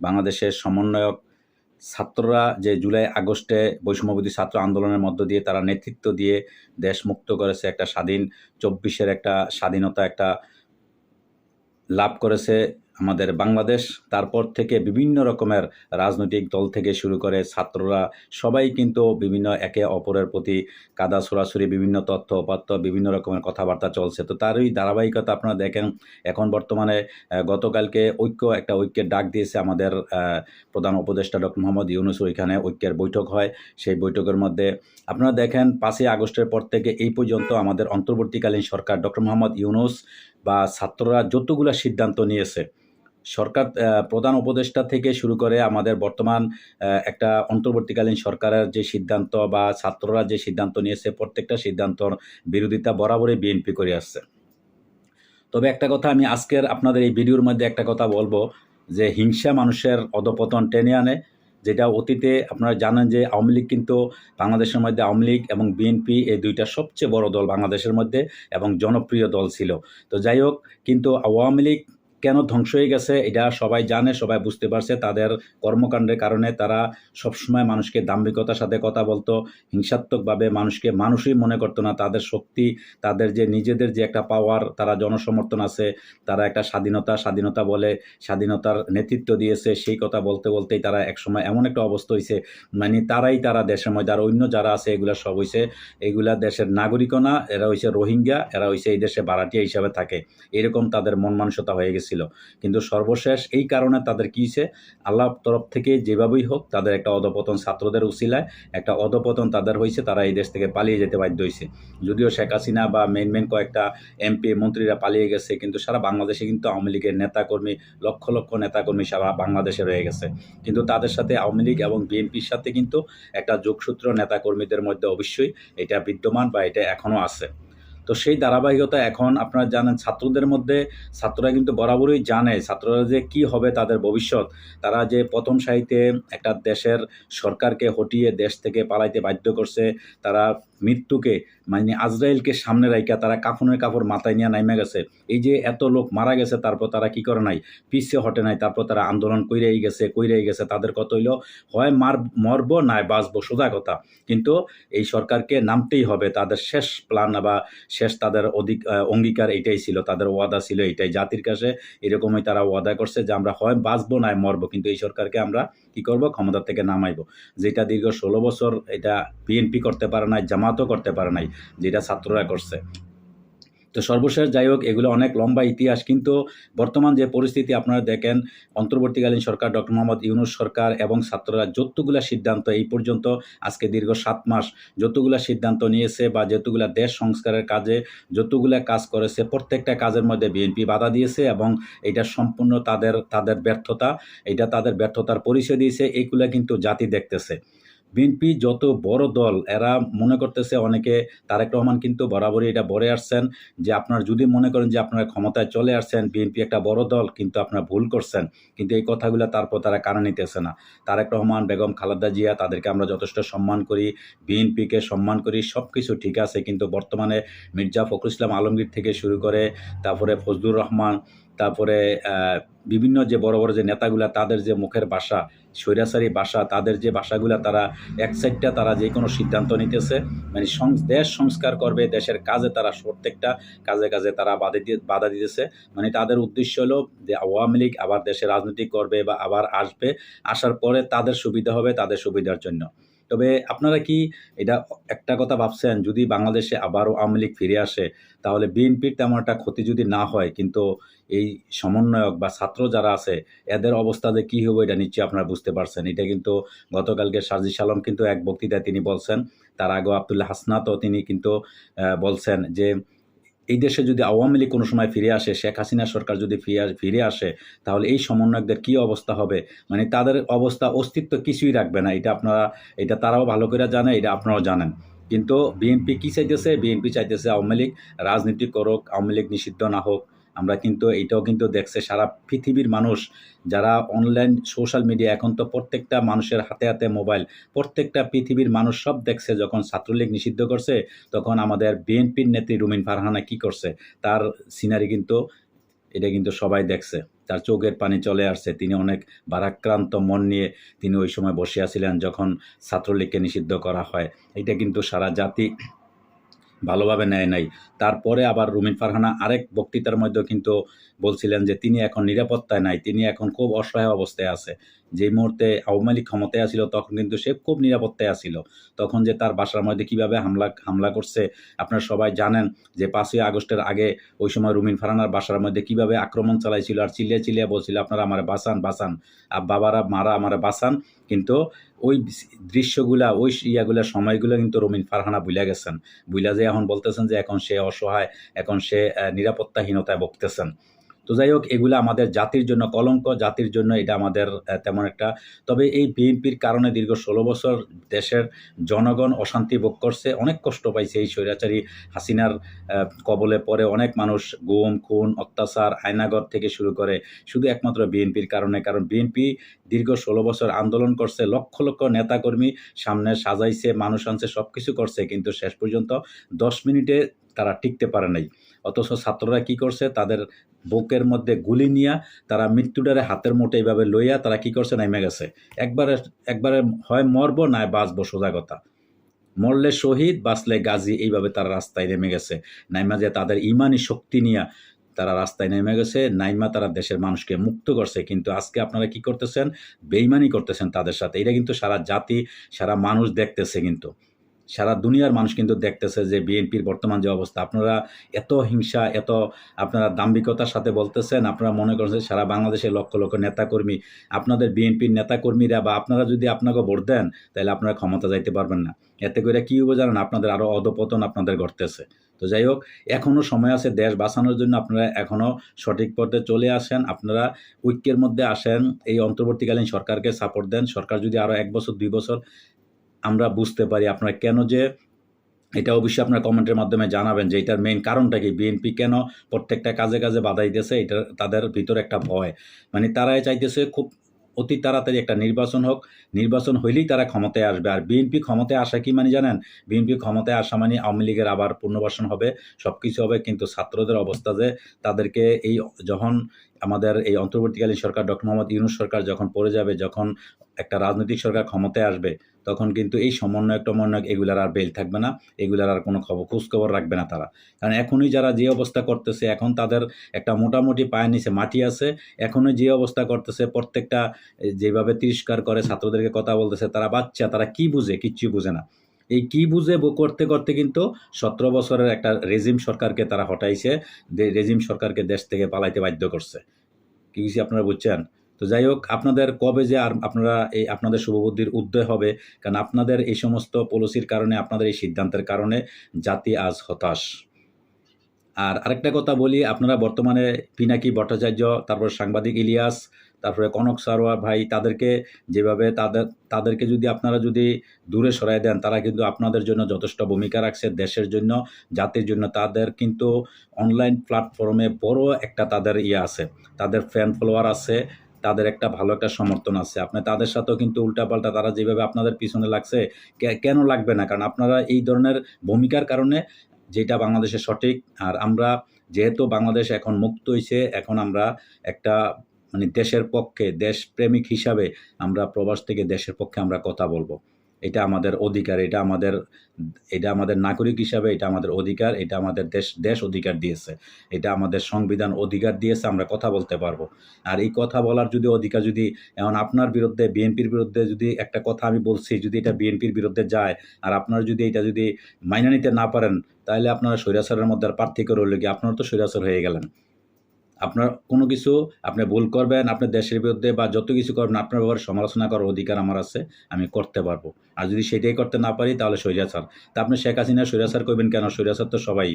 বাংলাদেশের সমন্বয়ক ছাত্ররা যে জুলাই আগস্টে বৈষম্যবিরোধী ছাত্র আন্দোলনের মধ্য দিয়ে তারা নেতৃত্ব দিয়ে দেশ মুক্ত করেছে, একটা স্বাধীন ২৪-এর একটা স্বাধীনতা একটা লাভ করেছে আমাদের বাংলাদেশ। তারপর থেকে বিভিন্ন রকমের রাজনৈতিক দল থেকে শুরু করে ছাত্ররা সবাই কিন্তু বিভিন্ন একে অপরের প্রতি কাদা ছোড়াছুড়ি, বিভিন্ন তথ্য উপাত্ত, বিভিন্ন রকমের কথাবার্তা চলছে। তো তারই ধারাবাহিকতা আপনারা দেখেন এখন বর্তমানে গতকালকে একটা ঐক্যের ডাক দিয়েছে আমাদের প্রধান উপদেষ্টা ডক্টর মোহাম্মদ ইউনূস। ওইখানে ঐক্যের বৈঠক হয়। সেই বৈঠকের মধ্যে আপনারা দেখেন ৫ই আগস্টের পর থেকে এই পর্যন্ত আমাদের অন্তর্বর্তীকালীন সরকার ডক্টর মোহাম্মদ ইউনূস বা ছাত্ররা যতগুলা সিদ্ধান্ত নিয়েছে, সরকার প্রধান উপদেষ্টা থেকে শুরু করে আমাদের বর্তমান একটা অন্তর্বর্তীকালীন সরকারের যে সিদ্ধান্ত বা ছাত্ররা যে সিদ্ধান্ত নিয়েছে, প্রত্যেকটা সিদ্ধান্তর বিরোধিতা বরাবরই বিএনপি করে আসছে। তবে একটা কথা আমি আজকের আপনাদের এই ভিডিওর মধ্যে একটা কথা বলবো, যে হিংসা মানুষের অধপতন টেনে আনে। যেটা অতীতে আপনারা জানেন যে আওয়ামী লীগ কিন্তু বাংলাদেশের মধ্যে আওয়ামী লীগ এবং বিএনপি এই দুইটা সবচেয়ে বড় দল বাংলাদেশের মধ্যে এবং জনপ্রিয় দল ছিল। তো যাই হোক, কিন্তু আওয়ামী লীগ কেন ধ্বংস হয়ে গেছে এটা সবাই জানে, সবাই বুঝতে পারছে। তাদের কর্মকাণ্ডের কারণে তারা সবসময় মানুষকে দাম্ভিকতার সাথে কথা বলতো, হিংসাত্মকভাবে মানুষকে মানুষই মনে করতো না। তাদের শক্তি, তাদের যে নিজেদের যে একটা পাওয়ার, তারা জনসমর্থন আছে, তারা একটা স্বাধীনতা বলে স্বাধীনতার নেতৃত্ব দিয়েছে, সেই কথা বলতে বলতেই তারা একসময় এমন একটা অবস্থা হয়েছে, মানে তারা দেশের মধ্যে, আর অন্য যারা আছে এগুলা সব হয়েছে, এগুলা দেশের নাগরিকও না, এরা হয়েছে রোহিঙ্গা, এরা হয়েছে এই দেশে ভাড়াটিয়া হিসাবে থাকে, এরকম তাদের মন মানসিকতা হয়ে গেছিল। কিন্তু সর্বশেষ এই কারণে তাদের কী হয়েছে, আল্লাহর তরফ থেকে যেভাবেই হোক তাদের একটা অধপতন, ছাত্রদের উসিলায় একটা অধপতন তাদের হয়েছে, তারা এই দেশ থেকে পালিয়ে যেতে বাধ্য হয়েছে। যদিও শেখ হাসিনা বা মেন কয়েকটা এমপি মন্ত্রীরা পালিয়ে গেছে, কিন্তু সারা বাংলাদেশে কিন্তু আওয়ামী লীগের নেতাকর্মী, লক্ষ লক্ষ নেতাকর্মী সারা বাংলাদেশে রয়ে গেছে। কিন্তু তাদের সাথে আওয়ামী লীগ এবং বিএনপির সাথে কিন্তু একটা যোগসূত্র নেতাকর্মীদের মধ্যে অবশ্যই এটা বিদ্যমান বা এটা এখনও আছে। তো সেই ধারাবাহিকতা এখন আপনারা জানেন ছাত্রদের মধ্যে, ছাত্ররা কিন্তু বরাবরই জানে ছাত্ররা যে কী হবে তাদের ভবিষ্যৎ। তারা যে প্রথম সারিতে একটা দেশের সরকারকে হটিয়ে দেশ থেকে পালাইতে বাধ্য করছে, তারা মৃত্যুকে মানে আজরাইলকে সামনে রাইখা তারা কাফনের কাপড় মাথায় নিয়ে নাইমে গেছে। এই যে এত লোক মারা গেছে, তারপর তারা কি করে নাই, পিছিয়ে হটে নাই, তারপর তারা আন্দোলন কইরেই গেছে। তাদের কত হইল, হয় মরবো নাই বাঁচবো, সোজা কথা। কিন্তু এই সরকারকে নামতেই হবে, তাদের শেষ প্ল্যান বা শেষ তাদের অঙ্গীকার এটাই ছিল, তাদের ওয়াদা ছিল এটাই জাতির কাছে। এরকমই তারা ওয়াদা করছে যে আমরা হয় বাঁচবো নাই মরবো, কিন্তু এই সরকারকে আমরা কি করব, ক্ষমতা থেকে নামাইব। যেটা দীর্ঘ 16 বছর এটা বিএনপি করতে পারে নাই, জামাতও করতে পারে নাই, যেটা ছাত্ররা করছে। তো সর্বশেষ যাই হোক, এগুলো অনেক লম্বা ইতিহাস। কিন্তু বর্তমান যে পরিস্থিতি আপনারা দেখেন, অন্তর্বর্তীকালীন সরকার ডক্টর মোহাম্মদ ইউনূস সরকার এবং ছাত্ররা যতগুলা সিদ্ধান্ত এই পর্যন্ত আজকে দীর্ঘ 7 মাস যতগুলা সিদ্ধান্ত নিয়েছে বা যতগুলা দেশ সংস্কারের কাজে যতগুলা কাজ করেছে, প্রত্যেকটা কাজের মধ্যে বিএনপি বাধা দিয়েছে এবং এটা সম্পূর্ণ তাদের ব্যর্থতা, এটা তাদের ব্যর্থতার পরিচয় দিয়েছে। এইগুলা কিন্তু জাতি দেখতেছে। বিএনপি যত বড় দল, এরা মনে করতেছে অনেকে, তারেক রহমান কিন্তু বরাবরই এটা বলে আসছেন যে আপনারা যদি মনে করেন যে আপনারা ক্ষমতায় চলে আসছেন, বিএনপি একটা বড় দল, কিন্তু আপনারা ভুল করছেন। কিন্তু এই কথাগুলো তারপর তারা কানে নিতেছে না। তারেক রহমান, বেগম খালেদা জিয়া, তাদেরকে আমরা যথেষ্ট সম্মান করি, বিএনপিকে সম্মান করি, সব কিছু ঠিক আছে। কিন্তু বর্তমানে মির্জা ফখরুল ইসলাম আলমগীর থেকে শুরু করে, তারপরে ফজলুর রহমান, তারপরে বিভিন্ন যে বড় বড় যে নেতাগুলা, তাদের যে মুখের ভাষা, স্বৈরাচারী ভাষা, তাদের যে ভাষাগুলা, তারা এক সাইডটা তারা যে কোনো সিদ্ধান্ত নিতেছে, মানে দেশ সংস্কার করবে, দেশের কাজে তারা প্রত্যেকটা কাজে তারা বাধা দিতেছে। মানে তাদের উদ্দেশ্য হলো যে আওয়ামী লীগ আবার দেশে রাজনীতি করবে বা আবার আসবে, আসার পরে তাদের সুবিধা হবে, তাদের সুবিধার জন্য। তবে আপনারা কি এটা একটা কথা ভাবছেন, যদি বাংলাদেশে আবারও আওয়ামী লীগ ফিরে আসে, তাহলে বিএনপির তেমন একটা ক্ষতি যদি না হয়, কিন্তু এই সমন্বয়ক বা ছাত্র যারা আছে এদের অবস্থা যে কী হবে এটা নিশ্চয়ই আপনারা বুঝতে পারছেন। এটা কিন্তু গতকালকে সাজিদ আলম কিন্তু এক বক্তৃতায় তিনি বলছেন, তার আগেও আব্দুল্লাহ হাসনাতও তিনি কিন্তু বলছেন যে এই দেশে যদি আওয়ামী লীগ কোনো সময় ফিরে আসে, শেখ হাসিনা সরকার যদি ফিরে আসে, তাহলে এই সমন্বয়কদের কী অবস্থা হবে, মানে তাদের অবস্থা অস্তিত্ব কিছুই রাখবে না। এটা তারাও ভালো করে জানে, এটা আপনারাও জানেন। কিন্তু বিএনপি কী চাইতেছে, বিএনপি চাইতেছে আওয়ামী লীগ রাজনীতি করুক, আওয়ামী লীগ নিষিদ্ধ না হোক। আমরা কিন্তু এইটাও কিন্তু দেখছে সারা পৃথিবীর মানুষ, যারা অনলাইন সোশ্যাল মিডিয়া, এখন তো প্রত্যেকটা মানুষের হাতে হাতে মোবাইল, প্রত্যেকটা পৃথিবীর মানুষ সব দেখছে। যখন ছাত্রলীগ নিষিদ্ধ করছে, তখন আমাদের বিএনপির নেত্রী রুমিন ফারহানা কি করছে, তার সিনারি কিন্তু এটা কিন্তু সবাই দেখছে। তার চোখের পানি চলে আসছে। তিনি অনেক ভারাক্রান্ত মন নিয়ে তিনি ওই সময় বসে আছিলেন যখন ছাত্রলীগকে নিষিদ্ধ করা হয়। এটা কিন্তু সারা জাতি ভালোভাবে নেয় নাই। তারপরে আবার রুমিন ফারহানা আরেক বক্তৃতার মধ্যেও কিন্তু বলছিলেন যে তিনি এখন নিরাপত্তায় নাই, তিনি এখন খুব অসহায় অবস্থায় আছে। যেই মুহূর্তে আওয়ামী লীগ ক্ষমতায় আছিল তখন কিন্তু সে খুব নিরাপত্তায় আছিল। তখন যে তার বাসার মধ্যে কীভাবে হামলা করছে আপনারা সবাই জানেন, যে ৫ই আগস্টের আগে ওই সময় রুমিন ফারহানার বাসার মধ্যে কীভাবে আক্রমণ চালাইছিল আর চিল্লিয়ে চিল্লিয়ে বলছিল আপনারা আমারে বাঁচান বাঁচান, বাবারা মারা আমারে বাঁচান। কিন্তু ওই দৃশ্যগুলা ওই ইয়াগুলা সময়গুলো কিন্তু রুমিন ফারহানা ভুলে গেছেন। ভুলে যে এখন বলতেছেন যে এখন সে অসহায়, এখন সে নিরাপত্তাহীনতায় ভুগতেছেন। তো যাই হোক, এগুলো আমাদের জাতির জন্য কলঙ্ক, জাতির জন্য এটা আমাদের তেমন একটা। তবে এই বিএনপির কারণে দীর্ঘ ১৬ বছর দেশের জনগণ অশান্তি ভোগ করছে, অনেক কষ্ট পাইছে। এই স্বৈরাচারী হাসিনার কবলে পড়ে অনেক মানুষ গুম খুন অত্যাচার আয়নাঘর থেকে শুরু করে শুধু একমাত্র বিএনপির কারণে। কারণ বিএনপি দীর্ঘ ১৬ বছর আন্দোলন করছে, লক্ষ লক্ষ নেতাকর্মী সামনে সাজাইছে, মানুষ আনছে, সব কিছু করছে, কিন্তু শেষ পর্যন্ত ১০ মিনিটে তারা টিকতে পারে নাই। অথচ ছাত্ররা কি করছে, তাদের বুকের মধ্যে গুলি নিয়ে তারা মৃত্যুটারে হাতের মুঠে এইভাবে লইয়া তারা কি করছে, নেমে গেছে। একবারে হয় মরব না বাঁচবো, সোজা কথা। মরলে শহীদ, বাঁচলে গাজী, এইভাবে তারা রাস্তায় নেমে গেছে। নাইমা যে তাদের ইমানি শক্তি নিয়ে তারা রাস্তায় নেমে গেছে, নাইমা তারা দেশের মানুষকে মুক্ত করছে। কিন্তু আজকে আপনারা কি করতেছেন, বেইমানি করতেছেন তাদের সাথে। এটা কিন্তু সারা জাতি, সারা মানুষ দেখতেছে, কিন্তু সারা দুনিয়ার মানুষ কিন্তু দেখতেছে যে বিএনপির বর্তমান যে অবস্থা। আপনারা এত হিংসা, এত আপনারা দাম্ভিকতার সাথে বলতেছেন, আপনারা মনে করছেন সারা বাংলাদেশের লক্ষ লক্ষ নেতাকর্মী, আপনাদের বিএনপির নেতাকর্মীরা বা আপনারা যদি আপনাকে ভোট দেন তাহলে আপনারা ক্ষমতা যাইতে পারবেন না। এতে করে কী হবে জানেন, আপনাদের আরও অধপতন আপনাদের ঘটতেছে। তো যাই হোক, এখনও সময় আছে দেশ বাঁচানোর জন্য। আপনারা এখনও সঠিক পথে চলে আসেন, আপনারা ঐক্যের মধ্যে আসেন, এই অন্তর্বর্তীকালীন সরকারকে সাপোর্ট দেন। সরকার যদি আরও ১ বছর ২ বছর আমরা বুঝতে পারি আপনারা কেন যে, এটা অবশ্যই আপনারা কমেন্টের মাধ্যমে জানাবেন যে এটার মেইন কারণটা কি, বিএনপি কেন প্রত্যেকটা কাজে কাজে বাধা দিতেছে। এটা তাদের ভিতরে একটা ভয়, মানে তারাই চাইতেছে খুব অতি তাড়াতাড়ি একটা নির্বাচন হোক, নির্বাচন হইলেই তারা ক্ষমতায় আসবে। আর বিএনপি ক্ষমতায় আসা কি মানে জানেন, বিএনপি ক্ষমতায় আসা মানে আওয়ামী লীগের আবার পুনর্বাসন হবে, সব কিছু হবে। কিন্তু ছাত্রদের অবস্থা যে তাদেরকে এই যখন আমাদের এই অন্তর্বর্তীকালীন সরকার ডক্টর মোহাম্মদ ইউনূস সরকার যখন পড়ে যাবে, যখন একটা রাজনৈতিক সরকার ক্ষমতায় আসবে, তখন কিন্তু এই সমন্বয়ক টমন্বয়ক এগুলার আর বেল থাকবে না, এগুলার আর কোনো খোঁজখবর রাখবে না তারা। কারণ এখনই যারা যে অবস্থা করতেছে, এখন তাদের একটা মোটামুটি পায়ের নিচে মাটি আছে। এখনই যে অবস্থা করতেছে, প্রত্যেকটা যেভাবে তিরস্কার করে ছাত্রদেরকে কথা বলতেছে, তারা বাচ্চা, তারা কি বুঝে, কিচ্ছু বুঝে না। এই কি বুঝে করতে করতে কিন্তু ১৭ বছরের একটা রেজিম সরকারকে তারা হটাইছে, রেজিম সরকারকে দেশ থেকে পালাইতে বাধ্য করছে। কি কিছু আপনারা বুঝছেন? তো যাই হোক, আপনাদের কবে যে আর আপনারা এই আপনাদের শুভবুদ্ধির উদয় হবে, কারণ আপনাদের এই সমস্ত পলিসির কারণে, আপনাদের এই সিদ্ধান্তের কারণে জাতি আজ হতাশ। আর আরেকটা কথা বলি, আপনারা বর্তমানে পিনাকি ভট্টাচার্য, তারপর সাংবাদিক ইলিয়াস, তারপরে কনক সারোয়ার ভাই, তাদেরকে যেভাবে তাদেরকে যদি আপনারা যদি দূরে সরাই দেন, তারা কিন্তু আপনাদের জন্য যথেষ্ট ভূমিকা রাখছে, দেশের জন্য, জাতির জন্য। তাদের কিন্তু অনলাইন প্ল্যাটফর্মে বড় একটা তাদের আছে, তাদের ফ্যান ফলোয়ার আছে, তাদের একটা ভালো একটা সমর্থন আছে। আপনি তাদের সাথেও কিন্তু উল্টাপাল্টা তারা যেভাবে আপনাদের পিছনে লাগছে, কেন লাগবে না? কারণ আপনারা এই ধরনের ভূমিকার কারণে, যেটা বাংলাদেশে সঠিক। আর আমরা যেহেতু বাংলাদেশ এখন মুক্ত হইছে, এখন আমরা একটা মানে দেশের পক্ষে, দেশপ্রেমিক হিসাবে আমরা প্রবাস থেকে দেশের পক্ষে আমরা কথা বলবো। এটা আমাদের অধিকার, এটা আমাদের নাগরিক হিসাবে এটা আমাদের অধিকার, এটা আমাদের দেশ অধিকার দিয়েছে, এটা আমাদের সংবিধান অধিকার দিয়েছে, আমরা কথা বলতে পারবো। আর এই কথা বলার যদি অধিকার যদি এখন আপনার বিরুদ্ধে, বিএনপির বিরুদ্ধে যদি একটা কথা আমি বলছি, যদি এটা বিএনপির বিরুদ্ধে যায়, আর আপনারা যদি এটা যদি মাইনা নিতে না পারেন, তাহলে আপনারা স্বৈরাচারের মধ্যে আর পার্থক্য রইল কি, আপনারা তো স্বৈরাচার হয়ে গেলেন। আপনার কোনো কিছু আপনি ভুল করবেন, আপনি দেশের বিরুদ্ধে বা যত কিছু করবেন, আপনার ব্যাপারে সমালোচনা করার অধিকার আমার আছে, আমি করতে পারবো। আর যদি সেটাই করতে না পারি, তাহলে স্বৈরাচার। তা আপনি শেখ হাসিনা স্বৈরাচার করবেন কেন? স্বৈরাচার তো সবাই,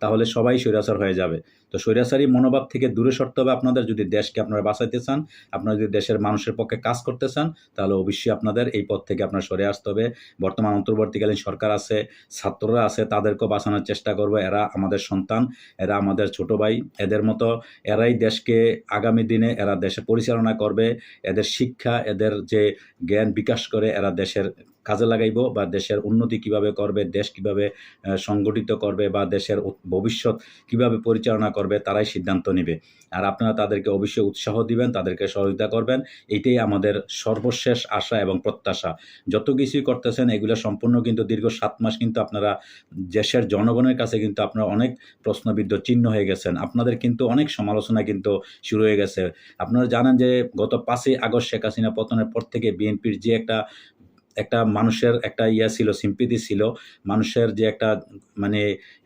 তাহলে সবাই স্বৈরাচার হয়ে যাবে। তো স্বৈরাচারী মনোভাব থেকে দূরে সরতে হবে আপনাদের, যদি দেশকে আপনারা বাঁচাইতে চান, আপনারা যদি দেশের মানুষের পক্ষে কাজ করতে চান, তাহলে অবশ্যই আপনাদের এই পথ থেকে আপনার সরে আসতে হবে। বর্তমান অন্তর্বর্তীকালীন সরকার আছে, ছাত্ররা আছে, তাদেরকেও বাঁচানোর চেষ্টা করবো। এরা আমাদের সন্তান, এরা আমাদের ছোট ভাই, এদের মতো এরাই দেশকে আগামী দিনে এরা দেশে পরিচালনা করবে। এদের শিক্ষা, এদের যে জ্ঞান বিকাশ করে এরা দেশের কাজে লাগাইব বা দেশের উন্নতি কিভাবে করবে, দেশ কিভাবে সংগঠিত করবে বা দেশের ভবিষ্যৎ কিভাবে পরিচালনা করবে তারাই সিদ্ধান্ত নেবে। আর আপনারা তাদেরকে অবশ্যই উৎসাহ দিবেন, তাদেরকে সহযোগিতা করবেন। এইটাই আমাদের সর্বশেষ আশা এবং প্রত্যাশা। যত কিছুই করতেছেন এগুলো সম্পূর্ণ কিন্তু দীর্ঘ ৭ মাস কিন্তু আপনারা দেশের জনগণের কাছে কিন্তু আপনারা অনেক প্রশ্নবিদ্ধ চিহ্ন হয়ে গেছেন। আপনাদের কিন্তু অনেক সমালোচনা কিন্তু শুরু হয়ে গেছে। আপনারা জানেন যে গত ৫ই আগস্ট শেখ হাসিনা পতনের পর থেকে বিএনপির যে একটা মানুষের একটা ছিল, সিম্পিথি ছিল, মানুষের যে একটা মানে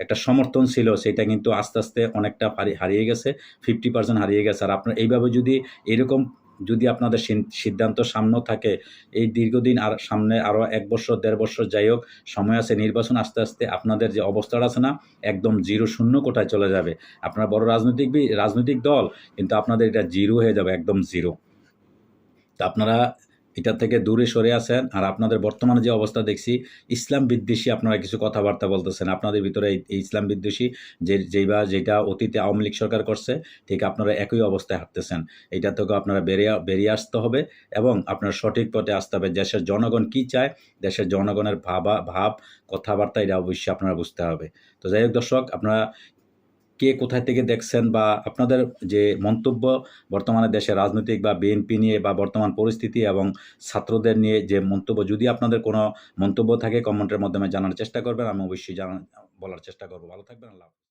একটা সমর্থন ছিল, সেটা কিন্তু আস্তে, আস্তে অনেকটা হারিয়ে গেছে। 50% হারিয়ে গেছে। আর আপনারা এইভাবে যদি এরকম যদি আপনাদের সিদ্ধান্ত সামনেও থাকে, এই দীর্ঘদিন আর সামনে আরও ১ বছর ১.৫ বছর যাই হোক সময় আছে, নির্বাচন আসতে, আসতে আপনাদের যে অবস্থাটা আছে না, একদম জিরো শূন্য কোঠায় চলে যাবে। আপনারা বড় রাজনৈতিক দল, কিন্তু আপনাদের এটা জিরো হয়ে যাবে, একদম জিরো। তো আপনারা এটা থেকে দূরে সরে আসেন। আর আপনাদের বর্তমানে যে অবস্থা দেখছি, ইসলাম বিদ্বেষী আপনারা কিছু কথাবার্তা বলতেছেন। আপনাদের ভিতরে এই ইসলাম বিদ্বেষী যেটা অতীতে আওয়ামী লীগ সরকার করছে, ঠিক আপনারা একই অবস্থায় হাঁটতেছেন। এইটা থেকে আপনারা বেরিয়ে আসতে হবে এবং আপনারা সঠিক পথে আসতে হবে। দেশের জনগণ কী চায়, দেশের জনগণের ভাব কথাবার্তা এটা অবশ্যই আপনারা বুঝতে হবে। তো যাই হোক দর্শক, আপনারা কে কোথায় থেকে দেখছেন বা আপনাদের যে মন্তব্য বর্তমানে দেশের রাজনৈতিক বা বিএনপি নিয়ে বা বর্তমান পরিস্থিতি এবং ছাত্রদের নিয়ে যে মন্তব্য, যদি আপনাদের কোনো মন্তব্য থাকে কমেন্টের মাধ্যমে জানার চেষ্টা করবেন। আমি অবশ্যই বলার চেষ্টা করব। ভালো থাকবেন। আল্লাহ হাফেজ।